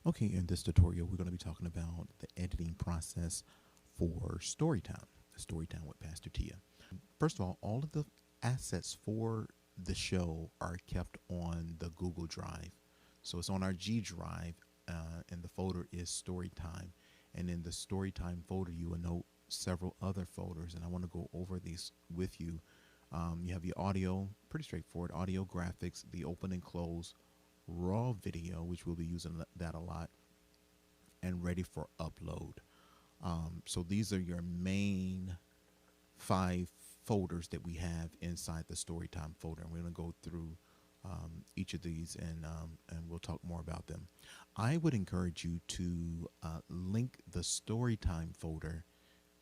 Okay, in this tutorial, we're going to be talking about the editing process for Storytime, Storytime with Pastor Tia. First of all of the assets for the show are kept on the Google Drive. So it's on our G Drive, and the folder is Storytime. And in the Storytime folder, you will note several other folders, and I want to go over these with you. You have your audio, pretty straightforward, audio graphics, the open and close, raw video, which we'll be using that a lot, and ready for upload. So these are your main 5 folders that we have inside the Storytime folder, and we're going to go through each of these, and we'll talk more about them. I would encourage you to link the Storytime folder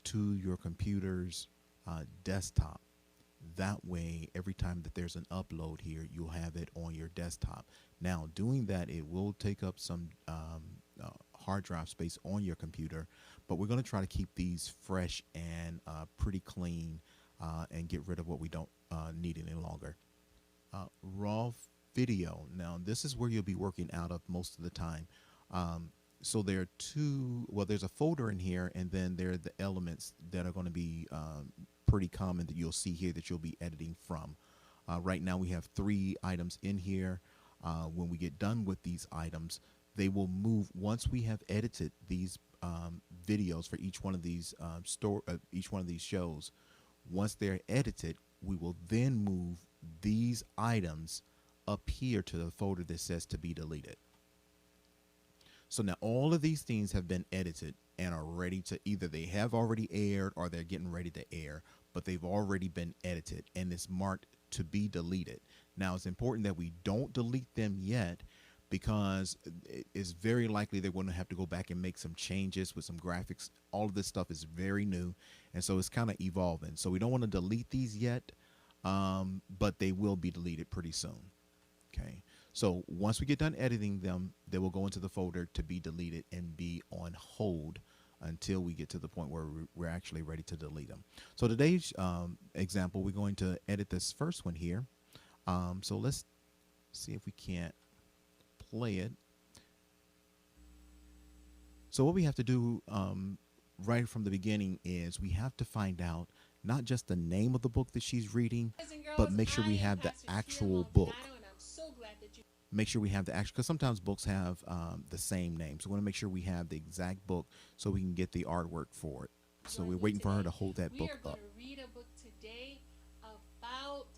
to your computer's desktop. That way, every time that there's an upload here, you'll have it on your desktop. Now, doing that, it will take up some hard drive space on your computer, but we're going to try to keep these fresh and pretty clean, and get rid of what we don't need any longer. Raw video. Now, this is where you'll be working out of most of the time. So there are there's a folder in here, and then there are the elements that are going to be pretty common that you'll see here that you'll be editing from. Right now we have 3 items in here. When we get done with these items, they will move once we have edited these videos for each one of these each one of these shows. Once they're edited, we will then move these items up here to the folder that says to be deleted. So now all of these things have been edited and are ready to, either they have already aired or they're getting ready to air, but they've already been edited and it's marked to be deleted. Now it's important that we don't delete them yet, because it's very likely they're going to have to go back and make some changes with some graphics. All of this stuff is very new, and so it's kind of evolving. So we don't want to delete these yet, but they will be deleted pretty soon. Okay. So once we get done editing them, they will go into the folder to be deleted and be on hold until we get to the point where we're actually ready to delete them. So today's example, we're going to edit this first one here. So let's see if we can't play it. So what we have to do right from the beginning is we have to find out not just the name of the book that she's reading, but make sure we have the actual book. Make sure we have the actual, because sometimes books have the same name. So we want to make sure we have the exact book so we can get the artwork for it. So we're waiting for her to hold that book up. We are going to read a book today about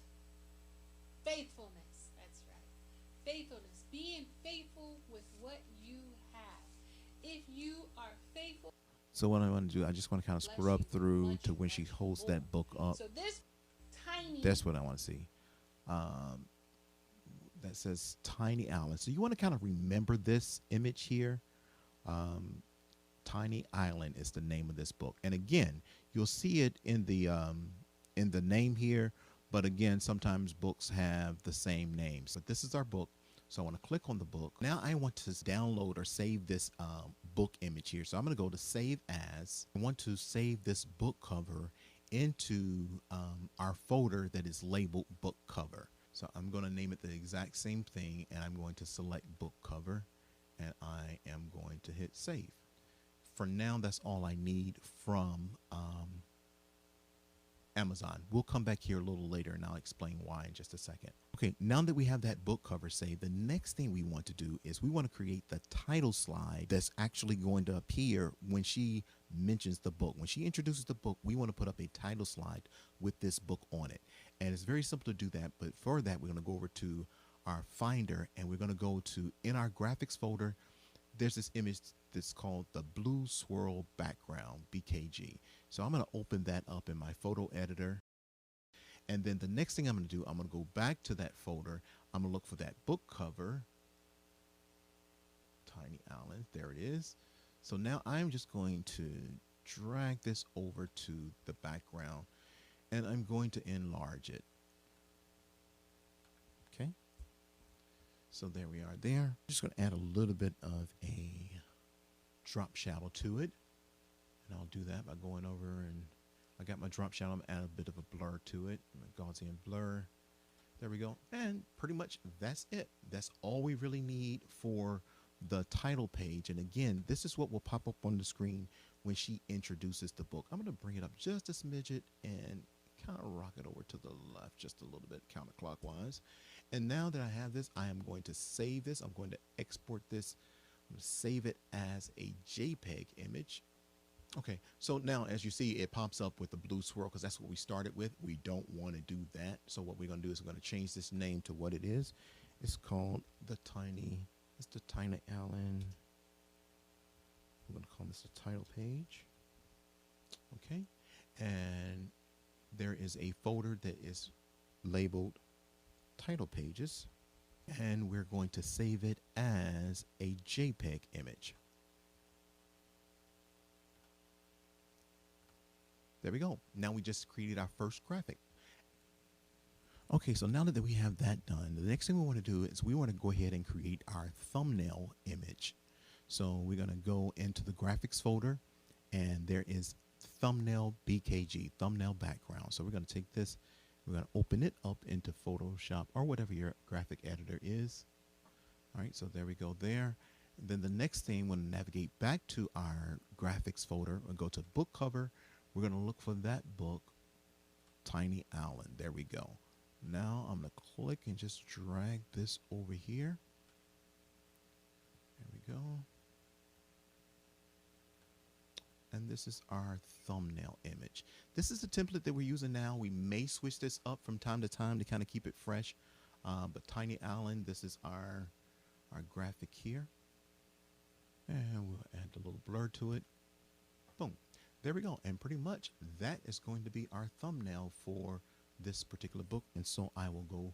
faithfulness. That's right. Faithfulness. Being faithful with what you have. If you are faithful. So what I want to do, I just want to kind of scrub through to when she holds that book up. So this tiny. That's what I want to see. That says Tiny Island. So you want to kind of remember this image here. Tiny Island is the name of this book. And again, you'll see it in the name here. But again, sometimes books have the same names. But this is our book. So I want to click on the book. Now I want to download or save this book image here. So I'm going to go to Save As. I want to save this book cover into our folder that is labeled Book Cover. So I'm going to name it the exact same thing, and I'm going to select book cover, and I am going to hit save. For now, that's all I need from Amazon. We'll come back here a little later and I'll explain why in just a second. Okay, now that we have that book cover saved, the next thing we want to do is we want to create the title slide that's actually going to appear when she mentions the book. When she introduces the book, we want to put up a title slide with this book on it. And it's very simple to do that, but for that, we're going to go over to our Finder, and we're going to go to, in our graphics folder, there's this image that's called the Blue Swirl Background, BKG. So I'm going to open that up in my photo editor. And then the next thing I'm going to do, I'm going to go back to that folder. I'm going to look for that book cover, Tiny Island. There it is. So now I'm just going to drag this over to the background, and I'm going to enlarge it. Okay. So there we are there. I'm just going to add a little bit of a drop shadow to it. And I'll do that by going over, and I got my drop shadow. I'm add a bit of a blur to it. Gaussian blur. There we go. And pretty much that's it. That's all we really need for the title page. And again, this is what will pop up on the screen when she introduces the book. I'm going to bring it up just a smidget and kind of rock it over to the left just a little bit counterclockwise. And now that I have this, I am going to save this. I'm going to export this. I'm going to save it as a JPEG image. Okay, so now as you see, it pops up with the blue swirl because that's what we started with. We don't want to do that. So what we're going to do is we're going to change this name to what it is. It's called it's the Tiny Allen. I'm going to call this the title page. Okay, and there is a folder that is labeled title pages, and we're going to save it as a JPEG image. There we go. Now we just created our first graphic. Okay, so now that we have that done, the next thing we want to do is we want to go ahead and create our thumbnail image. So we're going to go into the graphics folder, and there is thumbnail BKG, thumbnail background. So we're going to take this, we're going to open it up into Photoshop or whatever your graphic editor is. All right, so there we go there. And then the next thing, we're going to navigate back to our graphics folder and go to book cover. We're going to look for that book, Tiny Allen. There we go. Now I'm going to click and just drag this over here. There we go. And this is our thumbnail image. This is the template that we're using now. We may switch this up from time to time to kind of keep it fresh. But Tiny Allen, this is our graphic here. And we'll add a little blur to it. Boom. There we go. And pretty much that is going to be our thumbnail for this particular book. And so I will go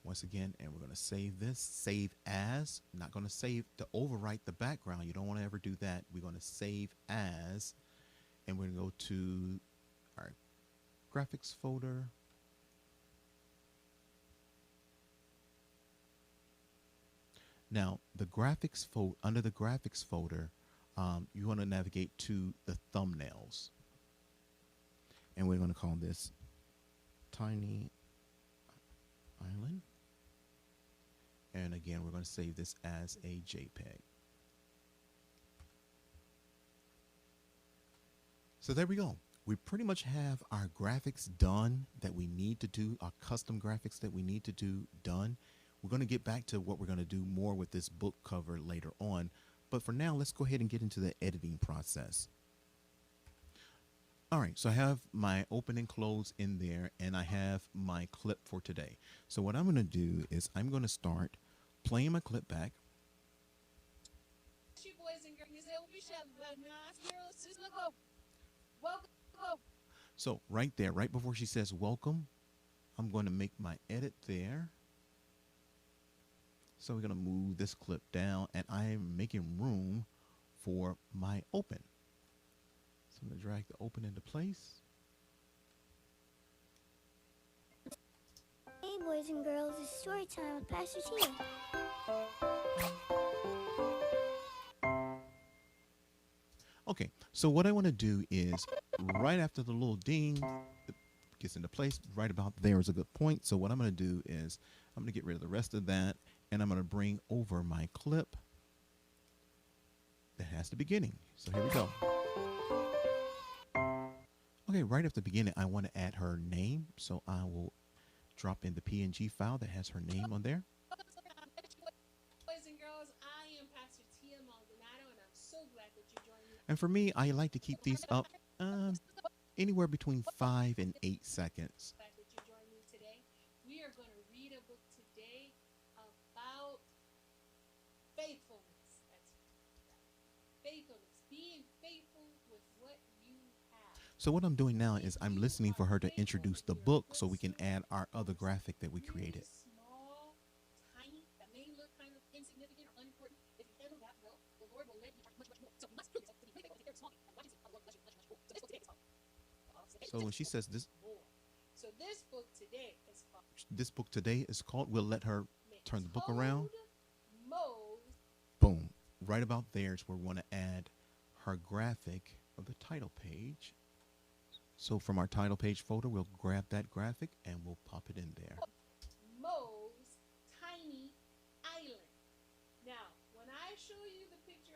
once again, and we're going to save this. Save as. Not going to save to overwrite the background. You don't want to ever do that. We're going to save as. And we're going to go to our graphics folder. Now, the graphics under the graphics folder, you want to navigate to the thumbnails. And we're going to call this Tiny Island. And again, we're going to save this as a JPEG. So there we go. We pretty much have our graphics done that we need to do, our custom graphics that we need to do done. We're going to get back to what we're going to do more with this book cover later on. But for now, let's go ahead and get into the editing process. All right, so I have my open and close in there, and I have my clip for today. So what I'm going to do is I'm going to start playing my clip back. So right there, right before she says welcome, I'm going to make my edit there. So we're going to move this clip down, and I'm making room for my open. So I'm going to drag the open into place. Hey boys and girls, it's story time with Pastor Tia. Okay, so what I want to do is right after the little ding gets into place, right about there is a good point. So what I'm going to do is I'm going to get rid of the rest of that, and I'm going to bring over my clip that has the beginning. So here we go. Okay, right at the beginning, I want to add her name. So I will drop in the PNG file that has her name on there. Boys and girls, I am Pastor Tia Maldonado, and I'm so glad that you joined me. And for me, I like to keep these up anywhere between 5 and 8 seconds. Glad that you joined me today. We are going to read a book today about faithfulness. That's faithfulness. Being faithful with what you have. So what I'm doing now is I'm listening for her to introduce the book so we can add our other graphic that we created. Small, tiny, that may look kind of insignificant or unimportant. If you handle that well, the Lord will let you much, much more. So you must prove yourself to be faithful. Very small. Watch it. The Lord will bless you much, much more. So this book today is called. So when she says this, So this book today is called. We'll let her turn the book around. Mose. Boom. Right about there is where we want to add her graphic of the title page. So from our title page folder, we'll grab that graphic and we'll pop it in there. Mose Tiny Island. Now, when I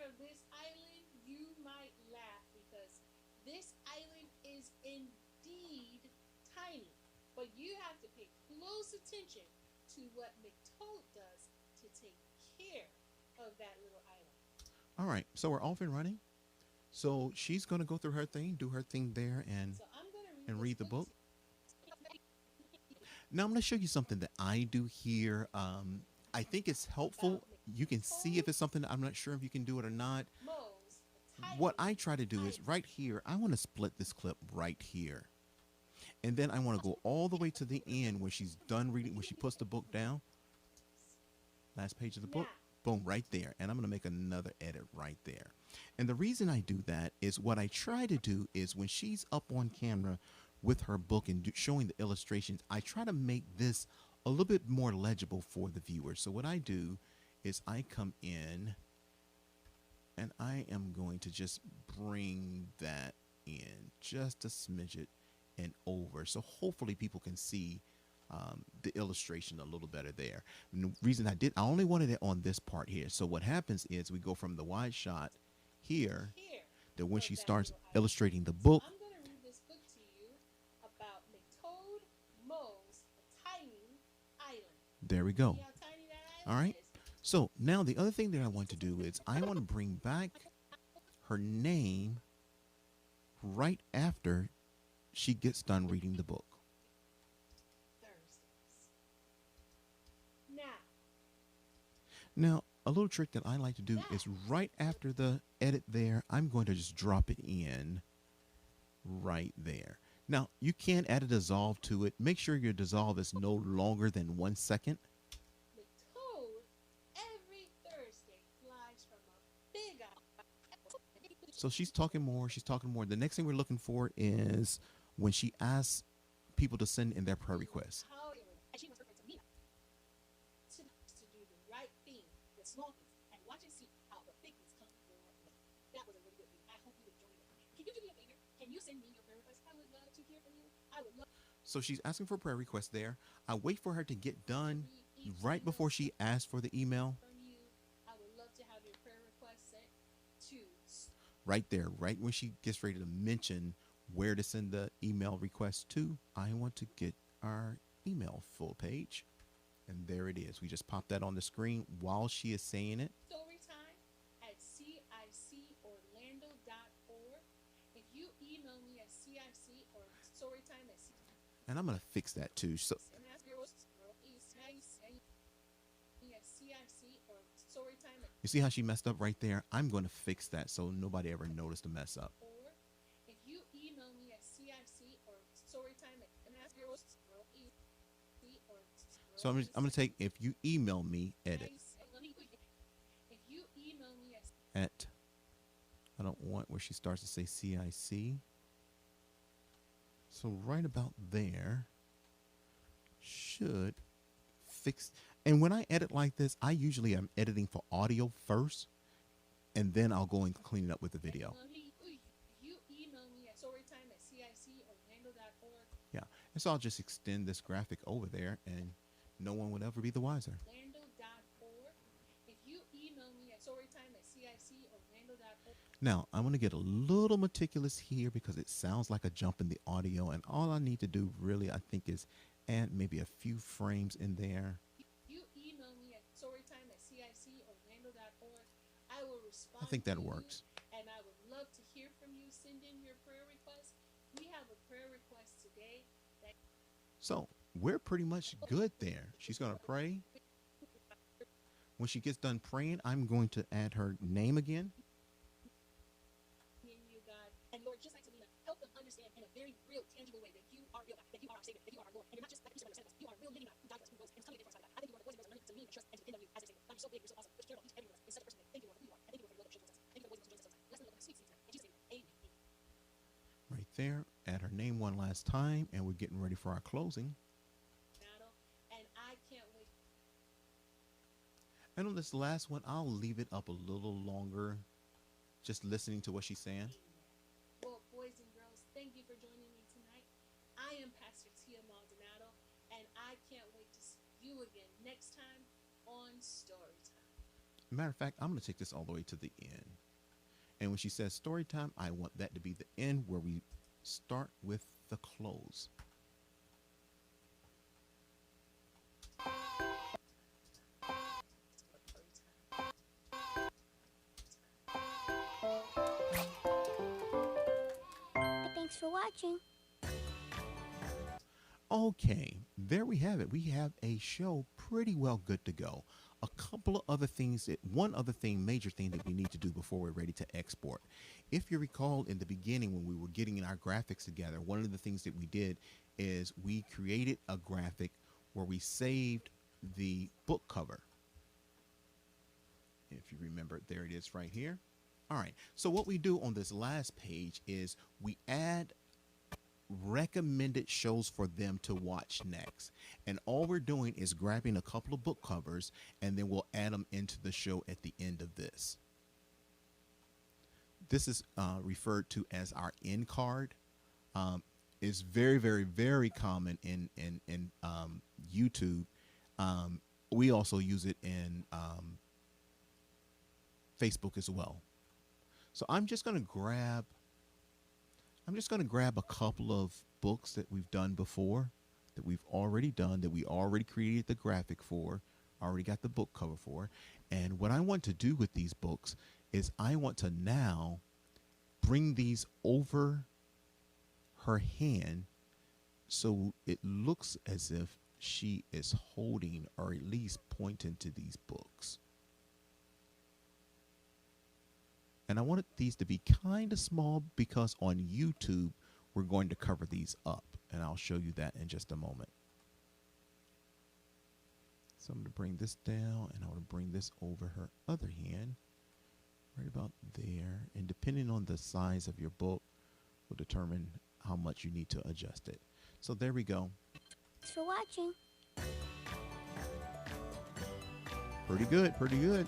of this island, you might laugh because this island is indeed tiny. But you have to pay close attention to what McToad does to take care of that little island. All right, so we're off and running. So she's going to go through her thing, do her thing there, So I'm going to read, and this read the book. to Now I'm going to show you something that I do here. I think it's helpful. You can see if it's something I'm not sure if you can do it or not. Moe's, a tiny What I try to do is right here, I want to split this clip right here. And then I want to go all the way to the end when she's done reading, when she puts the book down. Last page of the book. Boom, right there. And I'm going to make another edit right there. And the reason I do that is what I try to do is when she's up on camera with her book and showing the illustrations, I try to make this a little bit more legible for the viewer. So what I do is I come in and I am going to just bring that in just a smidget and over. So hopefully people can see the illustration a little better there. And the reason I only wanted it on this part here. So what happens is we go from the wide shot here here. to when of she that starts little island. illustrating the So book. I'm going to read this book to you about McToad Moe's tiny island. There we go. See how tiny that All island right. is? So now the other thing that I want to do is I want to bring back her name right after she gets done reading the book. Thursdays. Now, Now, a little trick that I like to do is right after the edit there, I'm going to just drop it in right there. Now, you can add a dissolve to it. Make sure your dissolve is no longer than 1 second. McToad every Thursday flies from a big island. So she's talking more. She's talking more. The next thing we're looking for is when she asks people to send in their prayer requests. How it was. And she was referring to Mina. To do the right thing with small things and watch and see how the big things come your way. That was a really good read. I hope you enjoyed it. Can you do me a favor? Can you send me your prayer request? I would love to hear from you. I would love So she's asking for prayer requests there. I wait for her to get to done read each right email before she asks for the email. from you. I would love to have your prayer request sent to Right there, right when she gets ready to mention where to send the email request to, I want to get our email full page. And there it is. We just pop that on the screen while she is saying it. storytime at cicorlando.org. If you email me at CIC or storytime at And I'm going to fix that too. So CIC or storytime at you see how she messed up right there? I'm going to fix that so nobody ever noticed the mess up. org. If you email me at CIC or storytime at So I'm going to take, if you email me, edit if you email me at, I don't want where she starts to say CIC. So right about there should fix. And when I edit like this, I usually am editing for audio first, and then I'll go and clean it up with the video. you email me at storytime at cicorlando.org. Yeah. And so I'll just extend this graphic over there, and no one would ever be the wiser. Orlando.org. If you email me at storytime at cicorlando.org. Now, I'm going to get a little meticulous here because it sounds like a jump in the audio, and all I need to do really, I think, is add maybe a few frames in there. You email me at storytime at cicorlando.org. I will respond. I think that to you, works. And I would love to hear from you. Send in your prayer request. We have a prayer request today that So we're pretty much good there. She's going to pray. When she gets done praying, I'm going to add her name again. in you, God. And Lord, just like Selena, help them understand in a very real, tangible way that you are real, God, that you are our Savior, that you are our Lord. And you're not just like a piece of understanding us. You are a real living God who died for us, who rose, and is coming again for us, God. I thank you, Lord, that boys and girls are learning to lean and trust and to depend on you as their Savior. God, you're so big, you're so awesome. But you care about each and every one of us in such a personal way. Thank you, Lord, for who you are. And thank you, Lord, for your love that you show towards us. Thank you for the boys and girls who join us sometimes. Bless them, Lord, with sweet sleep tonight. In Jesus' name, amen. Right there. Add her name one last time, and we're getting ready for our closing. Battle. And I can't wait. And on this last one, I'll leave it up a little longer, just listening to what she's saying. Well, boys and girls, thank you for joining me tonight. I am Pastor Tia Maldonado, and I can't wait to see you again next time on Storytime. Matter of fact, I'm going to take this all the way to the end. And when she says story time, I want that to be the end where we start with the close. Thanks for watching. Okay, there we have it. We have a show pretty well good to go. A couple of other things, one other thing, major thing that we need to do before we're ready to export. If you recall in the beginning when we were getting our graphics together, one of the things that we did is we created a graphic where we saved the book cover. If you remember, there it is right here. All right, so what we do on this last page is we add recommended shows for them to watch next, and all we're doing is grabbing a couple of book covers and then we'll add them into the show at the end of this. This is referred to as our end card. It's very, very, very common in YouTube. We also use it in Facebook as well. So I'm just going to grab a couple of books that we've done before, that we've already done, that we already created the graphic for, already got the book cover for. And what I want to do with these books is I want to now bring these over her hand so it looks as if she is holding or at least pointing to these books. And I wanted these to be kind of small because on YouTube, we're going to cover these up. And I'll show you that in just a moment. So I'm going to bring this down and I want to bring this over her other hand. Right about there. And depending on the size of your book will determine how much you need to adjust it. So there we go. Thanks for watching. Pretty good, pretty good.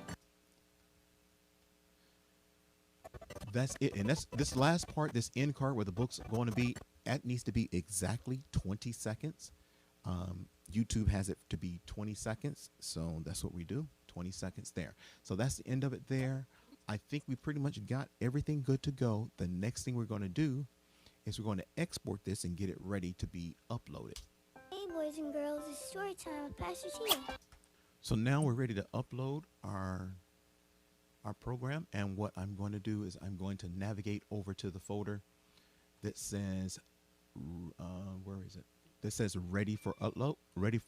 That's it. And that's this last part, this end card where the book's going to be, that needs to be exactly 20 seconds. YouTube has it to be 20 seconds. So that's what we do, 20 seconds there. So that's the end of it there. I think we pretty much got everything good to go. The next thing we're going to do is we're going to export this and get it ready to be uploaded. Hey boys and girls, it's story time with Pastor Tia. So now we're ready to upload our program, and what I'm going to do is I'm going to navigate over to the folder that says where is it? That says ready for upload. I'm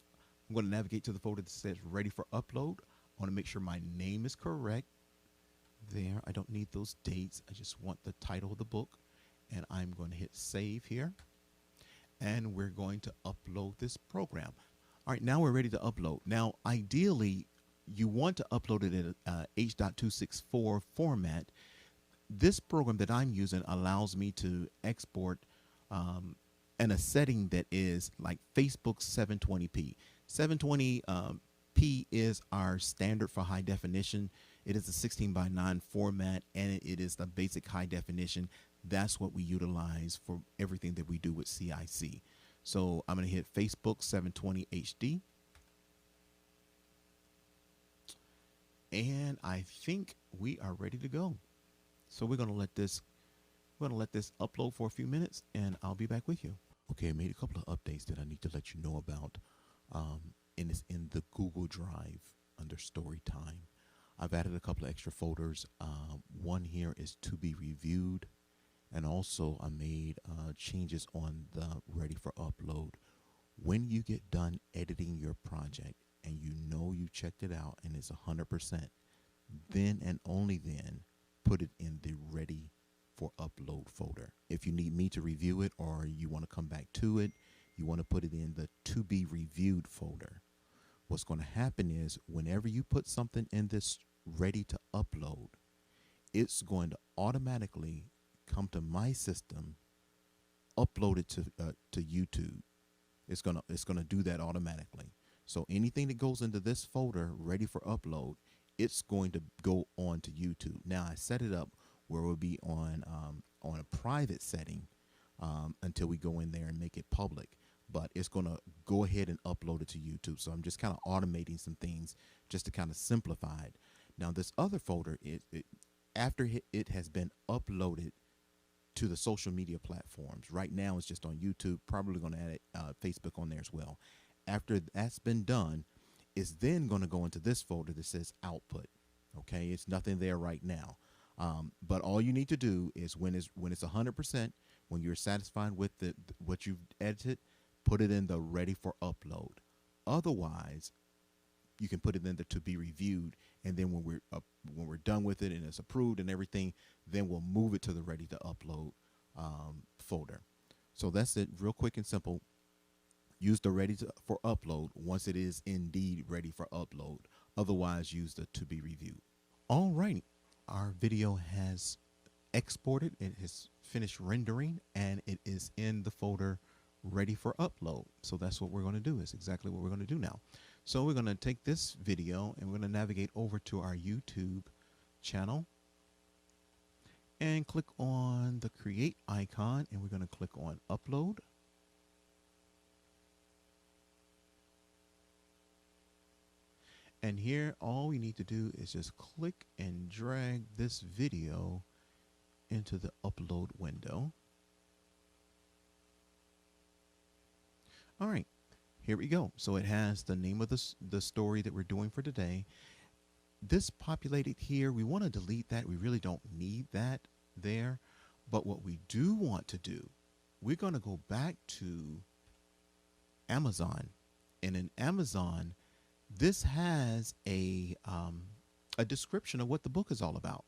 going to navigate to the folder that says ready for upload. I want to make sure my name is correct there. I don't need those dates. I just want the title of the book, and I'm going to hit save here, and we're going to upload this program. All right, now we're ready to upload. Now ideally you want to upload it in a H.264 format. This program that I'm using allows me to export in a setting that is like Facebook 720p. 720p is our standard for high definition. It is a 16:9 format, and it is the basic high definition. That's what we utilize for everything that we do with CIC. So I'm going to hit Facebook 720 HD. And I think we are ready to go. So we're going to let this upload for a few minutes, and I'll be back with you. Okay, I made a couple of updates that I need to let you know about. And it's in the Google Drive under Story Time. I've added a couple of extra folders. One here is to be reviewed, and also I made changes on the ready for upload. When you get done editing your project and you know you checked it out and it's 100%, then and only then put it in the ready for upload folder. If you need me to review it or you want to come back to it, you want to put it in the to be reviewed folder. What's going to happen is whenever you put something in this ready to upload, it's going to automatically come to my system, upload it to YouTube. It's gonna do that automatically. So anything that goes into this folder ready for upload, it's going to go on to YouTube. Now I set it up where it will be on a private setting until we go in there and make it public. But it's going to go ahead and upload it to YouTube. So I'm just kind of automating some things just to kind of simplify it. Now, this other folder, after it has been uploaded to the social media platforms. Right now, it's just on YouTube. Probably going to add Facebook on there as well. After that's been done, it's then going to go into this folder that says output. Okay, it's nothing there right now. But all you need to do is when it's 100%, when you're satisfied with what you've edited, put it in the ready for upload. Otherwise, you can put it in the to be reviewed, and then when we're done with it and it's approved and everything, then we'll move it to the ready to upload folder. So that's it, real quick and simple. Use the ready for upload once it is indeed ready for upload. Otherwise, use the to be reviewed. All right, our video has exported. It has finished rendering, and it is in the folder ready for upload. So that's what we're going to do. Is exactly what we're going to do now. So we're going to take this video and we're going to navigate over to our YouTube channel and click on the create icon, and we're going to click on upload. And here, all we need to do is just click and drag this video into the upload window. All right, here we go. So it has the name of the story that we're doing for today. This populated here, we want to delete that. We really don't need that there. But what we do want to do, we're going to go back to Amazon. And in Amazon, this has a description of what the book is all about.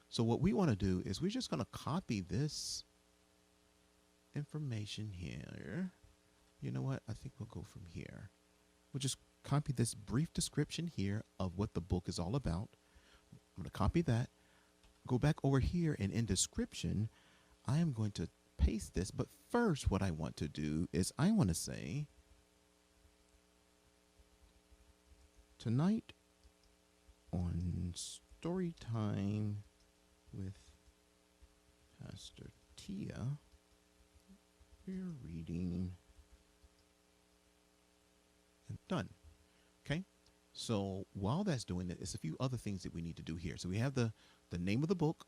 So what we want to do is we're just going to copy this information here. You know what? I think we'll go from here. We'll just copy this brief description here of what the book is all about. I'm going to copy that. Go back over here, and in description, I am going to paste this. But first, what I want to do is I want to say, tonight on Storytime with Pastor Tia, we're reading and done. Okay, so while that's doing it, it's a few other things that we need to do here. So we have the name of the book,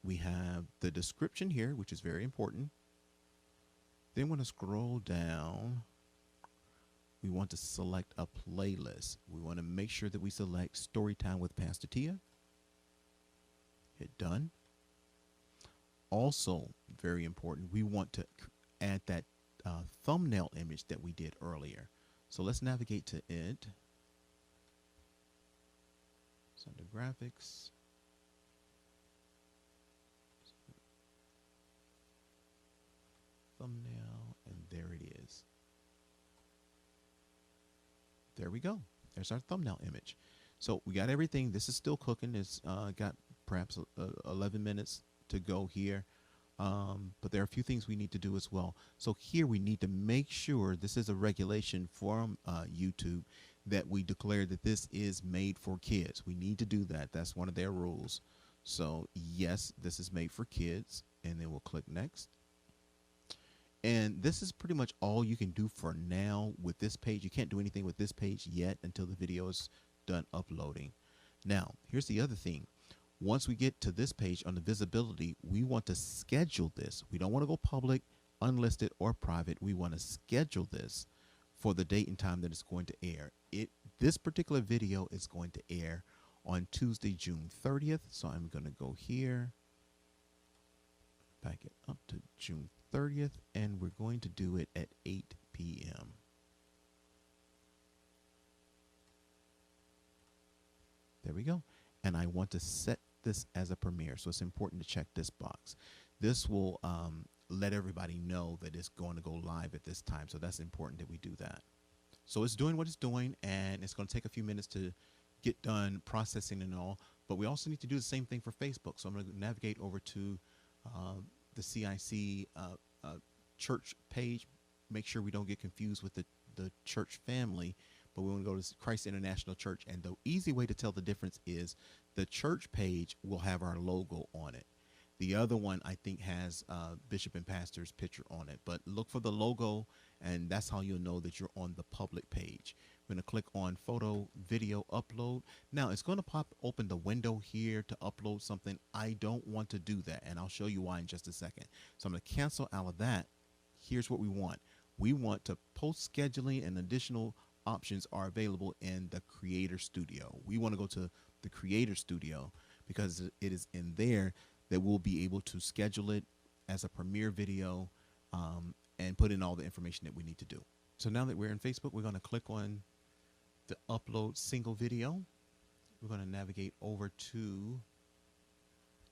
we have the description here, which is very important. Then we want to scroll down. We want to select a playlist. We want to make sure that we select Storytime with Pastor Tia. Hit done. Also, very important, we want to add that thumbnail image that we did earlier. So let's navigate to it. It's under graphics. Thumbnail, and there it is. There we go. There's our thumbnail image. So we got everything. This is still cooking. It's got perhaps 11 minutes to go here. But there are a few things we need to do as well. So here we need to make sure, this is a regulation from YouTube, that we declare that this is made for kids. We need to do that. That's one of their rules. So yes, this is made for kids, and then we'll click next. And this is pretty much all you can do for now with this page. You can't do anything with this page yet until the video is done uploading. Now, here's the other thing. Once we get to this page on the visibility, we want to schedule this. We don't want to go public, unlisted, or private. We want to schedule this for the date and time that it's going to air. This particular video is going to air on Tuesday, June 30th. So I'm going to go here, back it up to June 30th, and we're going to do it at 8 p.m. There we go. And I want to set this as a premiere, so it's important to check this box. This will let everybody know that it's going to go live at this time, so that's important that we do that. So it's doing what it's doing, and it's going to take a few minutes to get done processing and all, but we also need to do the same thing for Facebook. So I'm going to navigate over to the CIC church page. Make sure we don't get confused with the church family, but we want to go to Christ International Church. And the easy way to tell the difference is the church page will have our logo on it. The other one, I think, has Bishop and Pastor's picture on it. But look for the logo, and that's how you'll know that you're on the public page. We're going to click on photo video upload. Now it's going to pop open the window here to upload something. I don't want to do that, and I'll show you why in just a second. So I'm going to cancel out of that. Here's what we want. We want to post scheduling, and additional options are available in the Creator Studio. We want to go to the Creator Studio because it is in there that we'll be able to schedule it as a Premiere video and put in all the information that we need to do. So now that we're in Facebook, we're going to click on the upload single video. We're going to navigate over to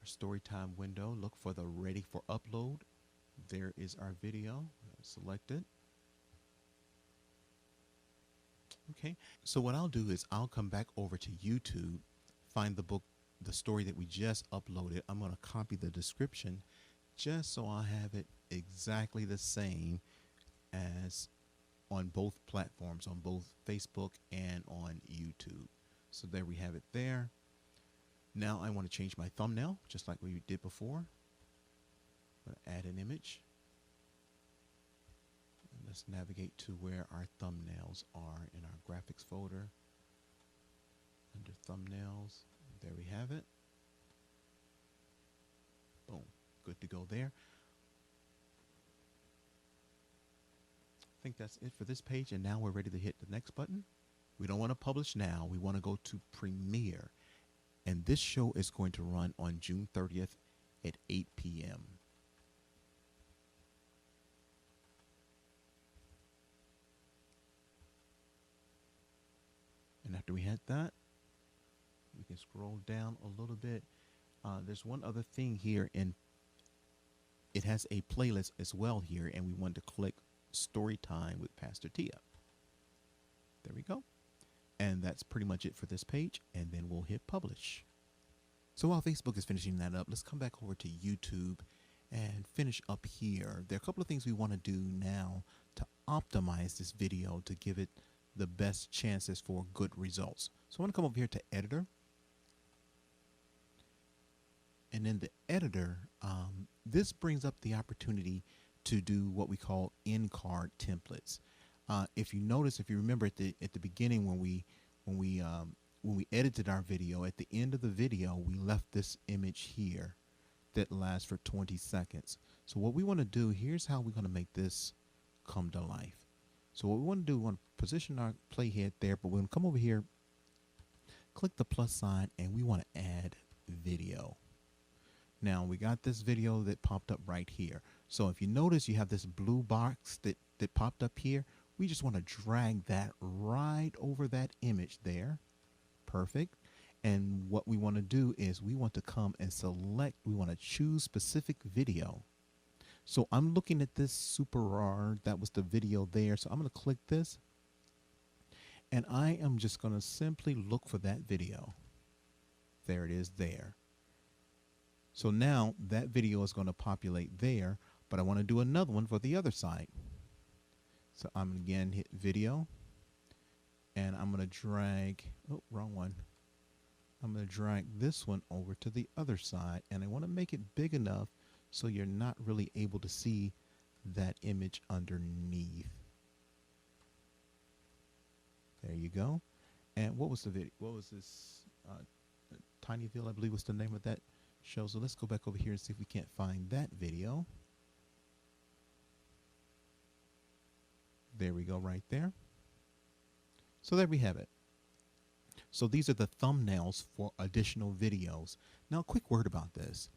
our Storytime window. Look for the ready for upload. There is our video. Select it. Okay, so what I'll do is I'll come back over to YouTube, find the book, the story that we just uploaded. I'm going to copy the description just so I have it exactly the same as on both platforms, on both Facebook and on YouTube. So there we have it there. Now I want to change my thumbnail just like we did before. I'm going to add an image. And let's navigate to where our thumbnails are in our graphics folder. Under thumbnails, there we have it. Boom, good to go there. I think that's it for this page, and now we're ready to hit the next button. We don't want to publish now. We want to go to Premiere, and this show is going to run on June 30th at 8 p.m. And after we hit that, we can scroll down a little bit. There's one other thing here, and it has a playlist as well here, and we want to click Story Time with Pastor Tia. There we go. And that's pretty much it for this page, and then we'll hit publish. So while Facebook is finishing that up, let's come back over to YouTube and finish up here. There are a couple of things we want to do now to optimize this video to give it the best chances for good results. So I want to come over here to Editor. And in the Editor, this brings up the opportunity to do what we call in-card templates. If you notice, if you remember at the beginning when we edited our video, at the end of the video we left this image here that lasts for 20 seconds. So what we want to do, here's how we're going to make this come to life. So what we want to do, we want to position our playhead there, but we're going to come over here, click the plus sign, and we want to add video. Now we got this video that popped up right here. So if you notice, you have this blue box that popped up here. We just want to drag that right over that image there. Perfect. And what we want to do is we want to come and select, we want to choose specific video. So I'm looking at this Super RAR, that was the video there. So I'm going to click this, and I am just going to simply look for that video. There it is there. So now that video is going to populate there, but I want to do another one for the other side. So I'm going to again hit video, and I'm going to drag, oh, wrong one. I'm going to drag this one over to the other side, and I want to make it big enough so you're not really able to see that image underneath. There you go. And what was the video? What was this? Tinyville, I believe, was the name of that show. So let's go back over here and see if we can't find that video. There we go, right there. So there we have it. So these are the thumbnails for additional videos. Now, a quick word about this.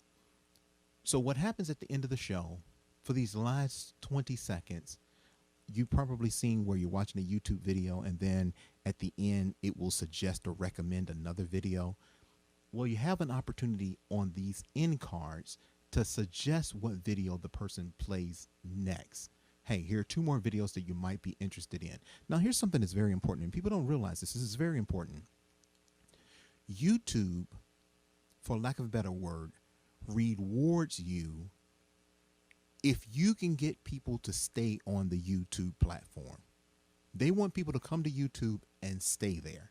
So what happens at the end of the show, for these last 20 seconds, you've probably seen where you're watching a YouTube video and then at the end it will suggest or recommend another video. Well, you have an opportunity on these end cards to suggest what video the person plays next. Hey, here are 2 more videos that you might be interested in. Now, here's something that's very important, and people don't realize this. This is very important. YouTube, for lack of a better word, rewards you if you can get people to stay on the YouTube platform. They want people to come to YouTube and stay there.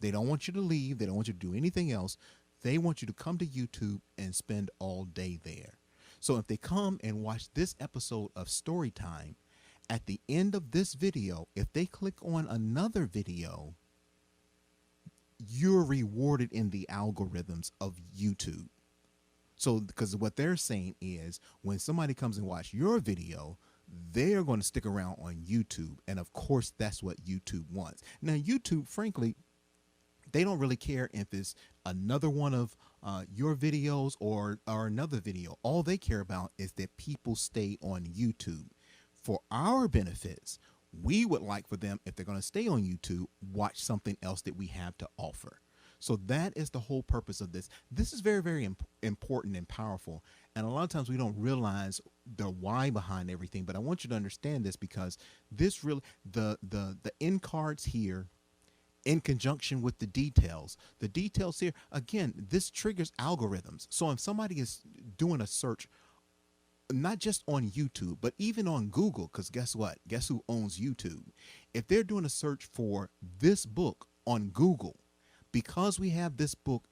They don't want you to leave. They don't want you to do anything else. They want you to come to YouTube and spend all day there. So if they come and watch this episode of Storytime at the end of this video, if they click on another video, you're rewarded in the algorithms of YouTube. So, because what they're saying is when somebody comes and watch your video, they're going to stick around on YouTube. And of course, that's what YouTube wants. Now, YouTube, frankly, they don't really care if it's another one of your videos or another video. All they care about is that people stay on YouTube. For our benefits, we would like for them, if they're going to stay on YouTube, watch something else that we have to offer. So that is the whole purpose of this. This is very, very important and powerful. And a lot of times we don't realize the why behind everything. But I want you to understand this, because this really, the end cards here, in conjunction with the details here, again, this triggers algorithms. So if somebody is doing a search, not just on YouTube, but even on Google, because guess what? Guess who owns YouTube? If they're doing a search for this book on Google, because we have this book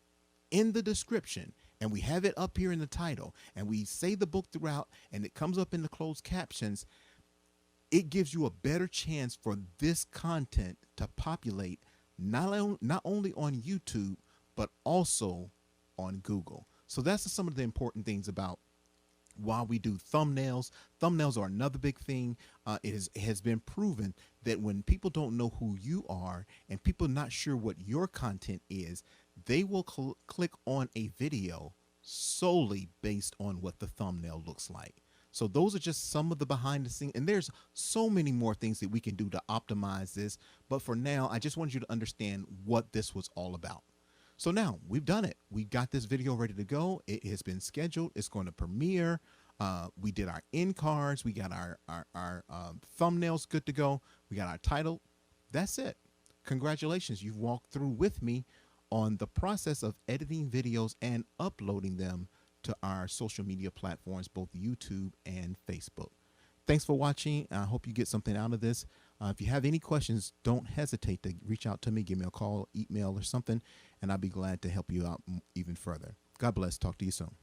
in the description and we have it up here in the title and we say the book throughout and it comes up in the closed captions, it gives you a better chance for this content to populate not only on YouTube, but also on Google. So that's some of the important things about why we do thumbnails. Thumbnails are another big thing. It has been proven that when people don't know who you are and people not sure what your content is, they will click on a video solely based on what the thumbnail looks like. So those are just some of the behind the scenes, and there's so many more things that we can do to optimize this. But for now, I just wanted you to understand what this was all about. So now we've done it. We got this video ready to go. It has been scheduled. It's going to premiere. We did our end cards. We got our thumbnails good to go. We got our title. That's it. Congratulations. You've walked through with me on the process of editing videos and uploading them to our social media platforms, both YouTube and Facebook. Thanks for watching. I hope you get something out of this. If you have any questions, don't hesitate to reach out to me. Give me a call, email, or something, and I'll be glad to help you out even further. God bless. Talk to you soon.